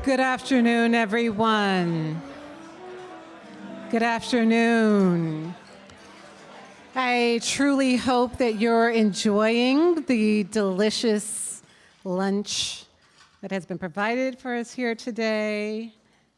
Good afternoon, everyone. Good afternoon. I truly hope that you're enjoying the delicious lunch that has been provided for us here today,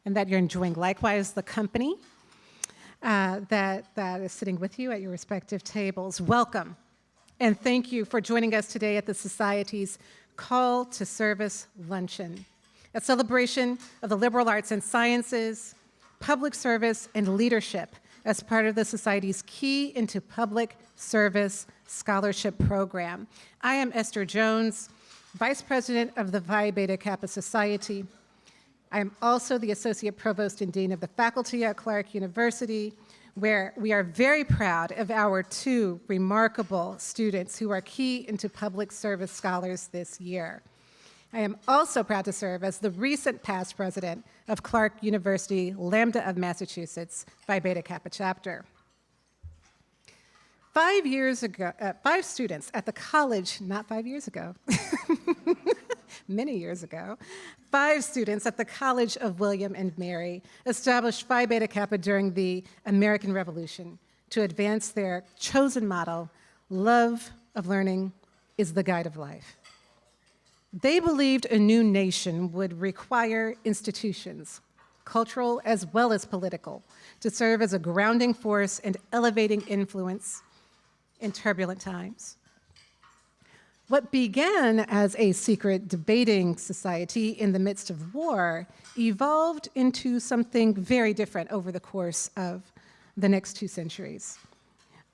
and that you're enjoying likewise the company that is sitting with you at your respective tables. Welcome, and thank you for joining us today at the Society's Call to Service Luncheon, a celebration of the liberal arts and sciences, public service, and leadership as part of the Society's Key into Public Service Scholarship Program. I am Esther Jones, Vice President of the Phi Beta Kappa Society. I am also the Associate Provost and Dean of the Faculty at Clark University, where we are very proud of our two remarkable students who are Key into Public Service Scholars this year. I am also proud to serve as the recent past president of Clark University Lambda of Massachusetts Phi Beta Kappa chapter. 5 years ago, 5 students at the college, not 5 years ago, many years ago, 5 students at the College of William and Mary established Phi Beta Kappa during the American Revolution to advance their chosen motto, love of learning is the guide of life. They believed a new nation would require institutions, cultural as well as political, to serve as a grounding force and elevating influence in turbulent times. What began as a secret debating society in the midst of war evolved into something very different over the course of the next 2 centuries.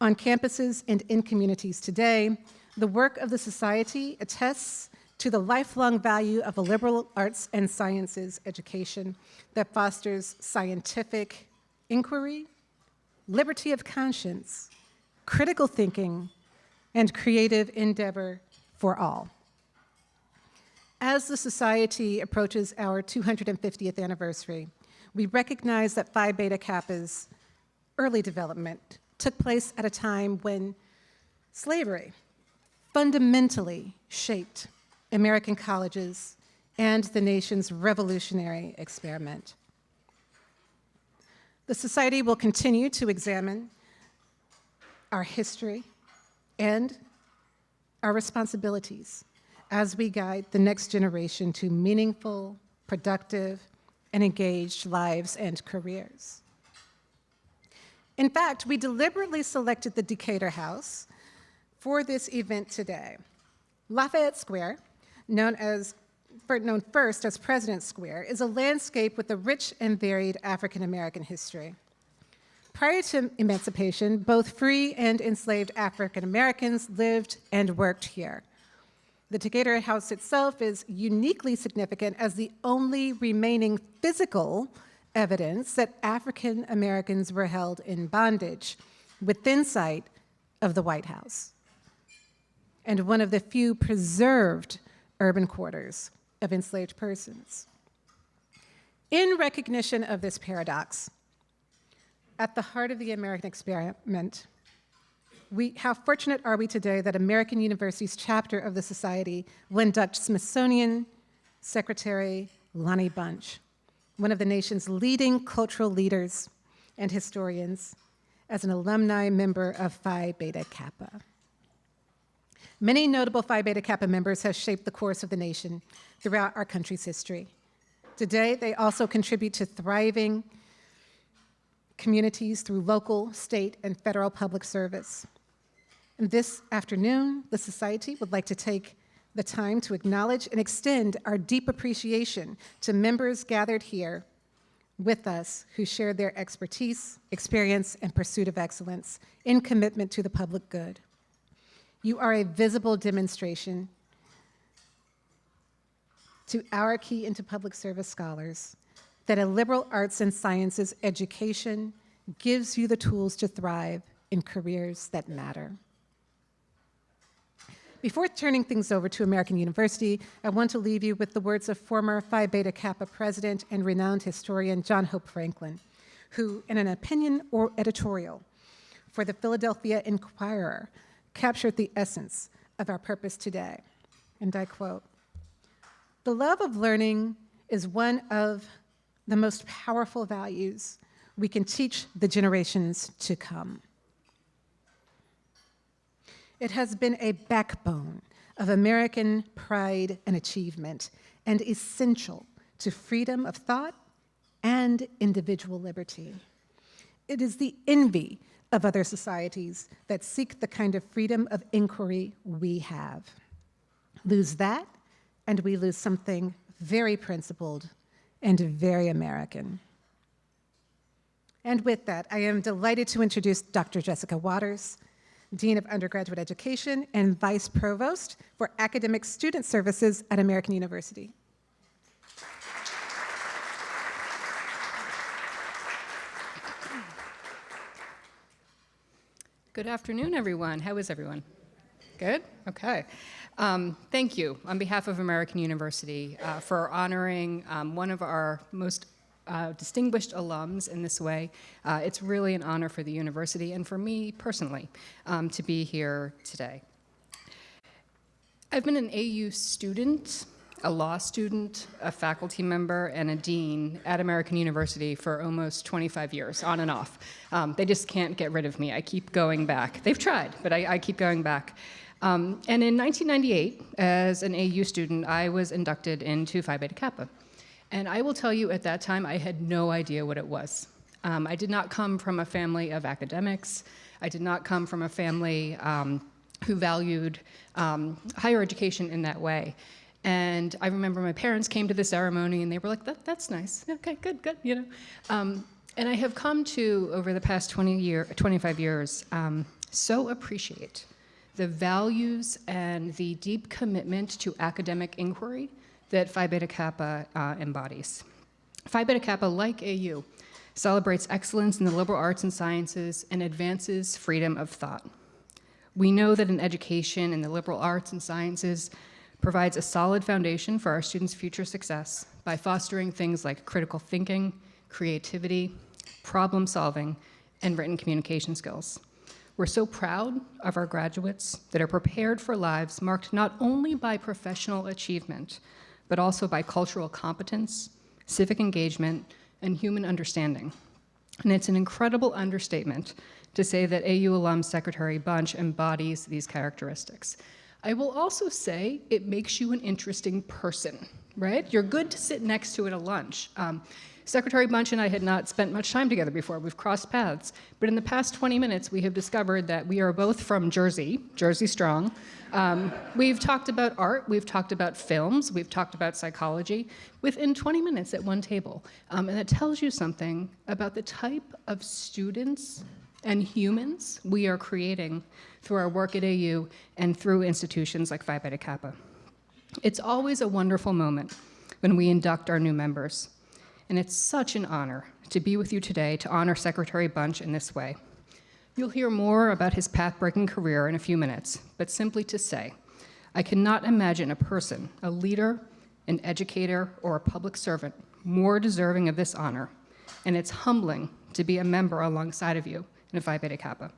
On campuses and in communities today, the work of the Society attests to the lifelong value of a liberal arts and sciences education that fosters scientific inquiry, liberty of conscience, critical thinking, and creative endeavor for all. As the Society approaches our 250th anniversary, we recognize that Phi Beta Kappa's early development took place at a time when slavery fundamentally shaped American colleges and the nation's revolutionary experiment. The Society will continue to examine our history and our responsibilities as we guide the next generation to meaningful, productive, and engaged lives and careers. In fact, we deliberately selected the Decatur House for this event today. Lafayette Square, known first as President's Square, is a landscape with a rich and varied African-American history. Prior to emancipation, both free and enslaved African-Americans lived and worked here. The Decatur House itself is uniquely significant as the only remaining physical evidence that African-Americans were held in bondage within sight of the White House, and one of the few preserved urban quarters of enslaved persons. In recognition of this paradox, at the heart of the American experiment, how fortunate are we today that American University's chapter of the Society will induct Smithsonian Secretary Lonnie Bunch, one of the nation's leading cultural leaders and historians, as an alumni member of Phi Beta Kappa. Many notable Phi Beta Kappa members have shaped the course of the nation throughout our country's history. Today, they also contribute to thriving communities through local, state, and federal public service. And this afternoon, the Society would like to take the time to acknowledge and extend our deep appreciation to members gathered here with us who shared their expertise, experience, and pursuit of excellence in commitment to the public good. You are a visible demonstration to our Key into Public Service scholars that a liberal arts and sciences education gives you the tools to thrive in careers that matter. Before turning things over to American University, I want to leave you with the words of former Phi Beta Kappa president and renowned historian John Hope Franklin, who, in an opinion or editorial for the Philadelphia Inquirer, captured the essence of our purpose today. And I quote, "The love of learning is one of the most powerful values we can teach the generations to come. It has been a backbone of American pride and achievement, and essential to freedom of thought and individual liberty. It is the envy of other societies that seek the kind of freedom of inquiry we have. Lose that, and we lose something very principled and very American. And with that, I am delighted to introduce Dr. Jessica Waters, Dean of Undergraduate Education and Vice Provost for Academic Student Services at American University. Good afternoon, everyone. How is everyone? Good? Okay. Thank you on behalf of American University for honoring one of our most distinguished alums in this way. It's really an honor for the university and for me personally to be here today. I've been an AU student, a law student, a faculty member, and a dean at American University for almost 25 years, on and off. They just can't get rid of me. I keep going back. They've tried, but I keep going back. And in 1998, as an AU student, I was inducted into Phi Beta Kappa. And I will tell you, at that time, I had no idea what it was. I did not come from a family of academics. I did not come from a family who valued higher education in that way. And I remember my parents came to the ceremony, and they were like, that's nice. Okay, good, you know. And I have come to, over the past 25 years, so appreciate the values and the deep commitment to academic inquiry that Phi Beta Kappa embodies. Phi Beta Kappa, like AU, celebrates excellence in the liberal arts and sciences and advances freedom of thought. We know that an education in the liberal arts and sciences provides a solid foundation for our students' future success by fostering things like critical thinking, creativity, problem solving, and written communication skills. We're so proud of our graduates that are prepared for lives marked not only by professional achievement, but also by cultural competence, civic engagement, and human understanding. And it's an incredible understatement to say that AU alum Secretary Bunch embodies these characteristics. I will also say it makes you an interesting person, right? You're good to sit next to at a lunch. Secretary Bunch and I had not spent much time together before. We've crossed paths. But in the past 20 minutes, we have discovered that we are both from Jersey, Jersey strong. We've talked about art, we've talked about films, we've talked about psychology within 20 minutes at one table. And that tells you something about the type of students and humans we are creating through our work at AU and through institutions like Phi Beta Kappa. It's always a wonderful moment when we induct our new members. And it's such an honor to be with you today to honor Secretary Bunch in this way. You'll hear more about his path-breaking career in a few minutes, but simply to say, I cannot imagine a person, a leader, an educator, or a public servant more deserving of this honor, and it's humbling to be a member alongside of you in Phi Beta Kappa.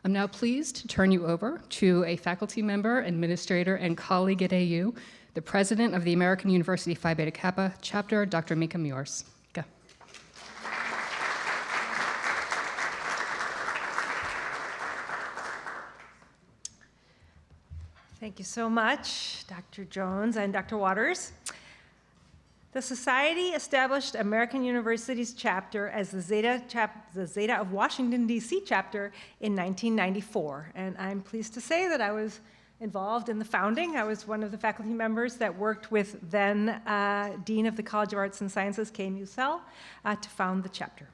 I'm now pleased to turn you over to a faculty member, administrator, and colleague at AU, the president of the American University Phi Beta Kappa chapter, Dr. Mika Muirs. Go. Thank you so much, Dr. Jones and Dr. Waters. The Society established American University's chapter as the Zeta of Washington, D.C. chapter in 1994. And I'm pleased to say that I was involved in the founding. I was one of the faculty members that worked with then Dean of the College of Arts and Sciences, Kay Mussel, to found the chapter.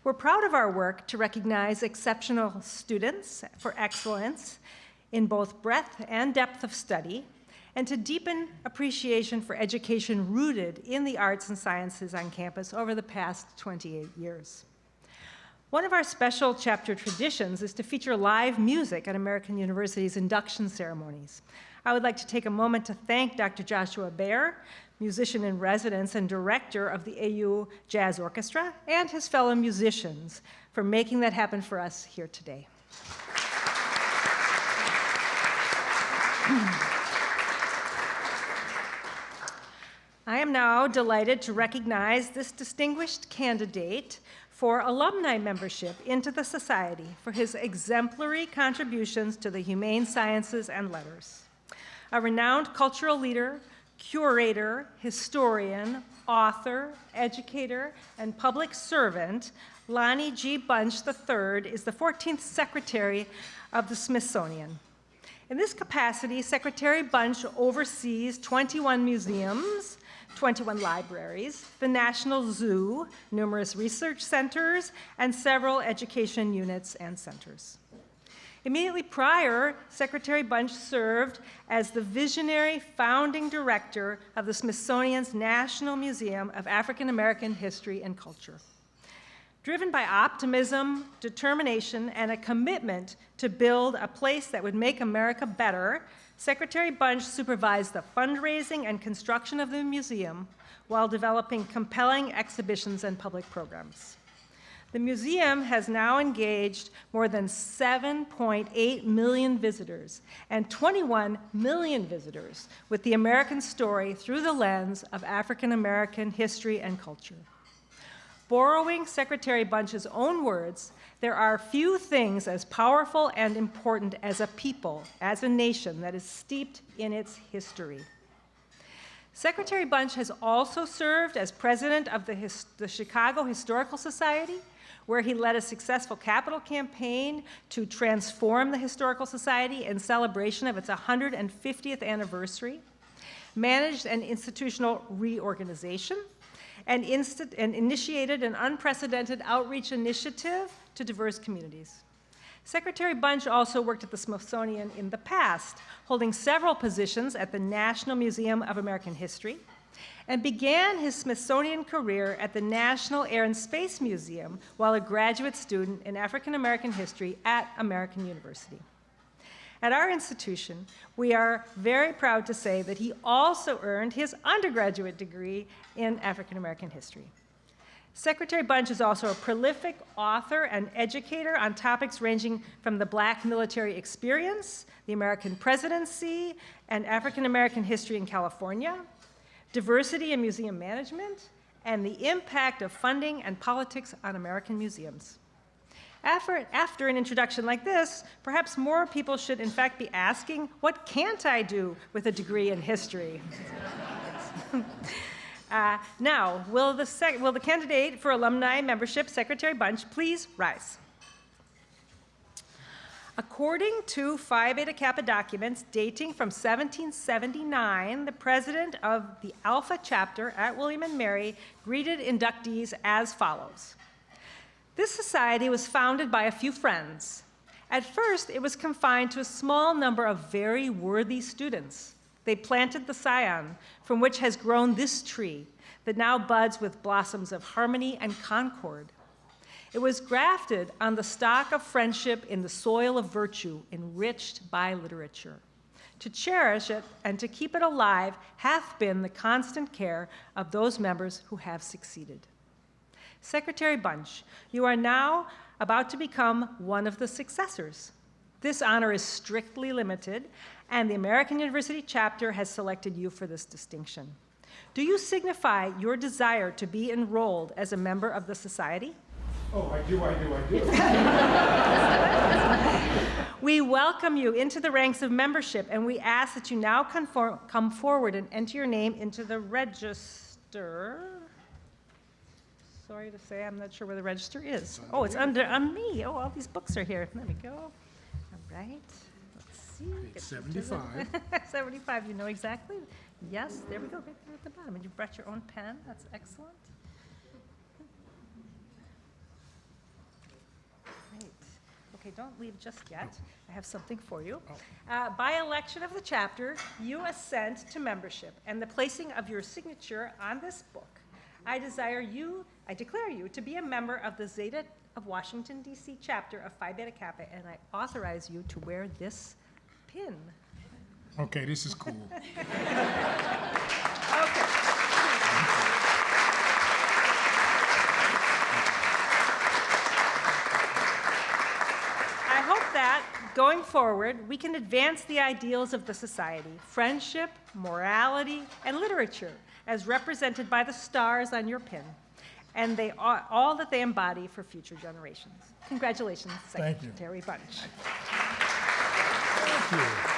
We're proud of our work to recognize exceptional students for excellence in both breadth and depth of study, and to deepen appreciation for education rooted in the arts and sciences on campus over the past 28 years. One of our special chapter traditions is to feature live music at American University's induction ceremonies. I would like to take a moment to thank Dr. Joshua Baer, musician in residence and director of the AU Jazz Orchestra, and his fellow musicians for making that happen for us here today. I am now now delighted to recognize this distinguished candidate for alumni membership into the Society for his exemplary contributions to the humane sciences and letters. A renowned cultural leader, curator, historian, author, educator, and public servant, Lonnie G. Bunch III is the 14th Secretary of the Smithsonian. In this capacity, Secretary Bunch oversees 21 museums, 21 libraries, the National Zoo, numerous research centers, and several education units and centers. Immediately prior, Secretary Bunch served as the visionary founding director of the Smithsonian's National Museum of African American History and Culture. Driven by optimism, determination, and a commitment to build a place that would make America better, Secretary Bunch supervised the fundraising and construction of the museum while developing compelling exhibitions and public programs. The museum has now engaged more than 7.8 million visitors and 21 million visitors with the American story through the lens of African American history and culture. Borrowing Secretary Bunch's own words, there are few things as powerful and important as a people, as a nation that is steeped in its history. Secretary Bunch has also served as president of the Chicago Historical Society, where he led a successful capital campaign to transform the Historical Society in celebration of its 150th anniversary, managed an institutional reorganization, and initiated an unprecedented outreach initiative to diverse communities. Secretary Bunch also worked at the Smithsonian in the past, holding several positions at the National Museum of American History, and began his Smithsonian career at the National Air and Space Museum while a graduate student in African American history at American University. At our institution, we are very proud to say that he also earned his undergraduate degree in African American history. Secretary Bunch is also a prolific author and educator on topics ranging from the Black military experience, the American presidency, and African American history in California, diversity in museum management, and the impact of funding and politics on American museums. After an introduction like this, perhaps more people should in fact be asking, what can't I do with a degree in history? Now, will the candidate for alumni membership, Secretary Bunch, please rise? According to Phi Beta Kappa documents dating from 1779, the president of the Alpha chapter at William & Mary greeted inductees as follows. This society was founded by a few friends. At first, it was confined to a small number of very worthy students. They planted the scion, from which has grown this tree that now buds with blossoms of harmony and concord. It was grafted on the stock of friendship in the soil of virtue, enriched by literature. To cherish it and to keep it alive hath been the constant care of those members who have succeeded. Secretary Bunch, you are now about to become one of the successors. This honor is strictly limited, and the American University chapter has selected you for this distinction. Do you signify your desire to be enrolled as a member of the society? Oh, I do. We welcome you into the ranks of membership, and we ask that you now come forward and enter your name into the register. Sorry to say, I'm not sure where the register is. Oh, it's on me. Oh, all these books are here. There we go. All right. Let's see. Page 75. 75, you know exactly? Yes, there we go, right there at the bottom. And you brought your own pen. That's excellent. Great. Okay, don't leave just yet. I have something for you. By election of the chapter, you assent to membership and the placing of your signature on this book. I declare you to be a member of the Zeta of Washington, D.C. chapter of Phi Beta Kappa, and I authorize you to wear this pin. Okay, this is cool. Okay. I hope that that, going forward, we can advance the ideals of the society, friendship, morality, and literature, as represented by the stars on your pin, and all that they embody for future generations. Congratulations, Thank you. Secretary Bunch. Thank you.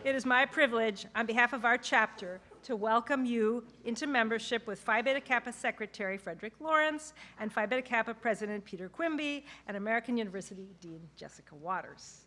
It is my privilege, on behalf of our chapter, to welcome you into membership with Phi Beta Kappa Secretary Frederick Lawrence and Phi Beta Kappa President Peter Quimby and American University Dean Jessica Waters.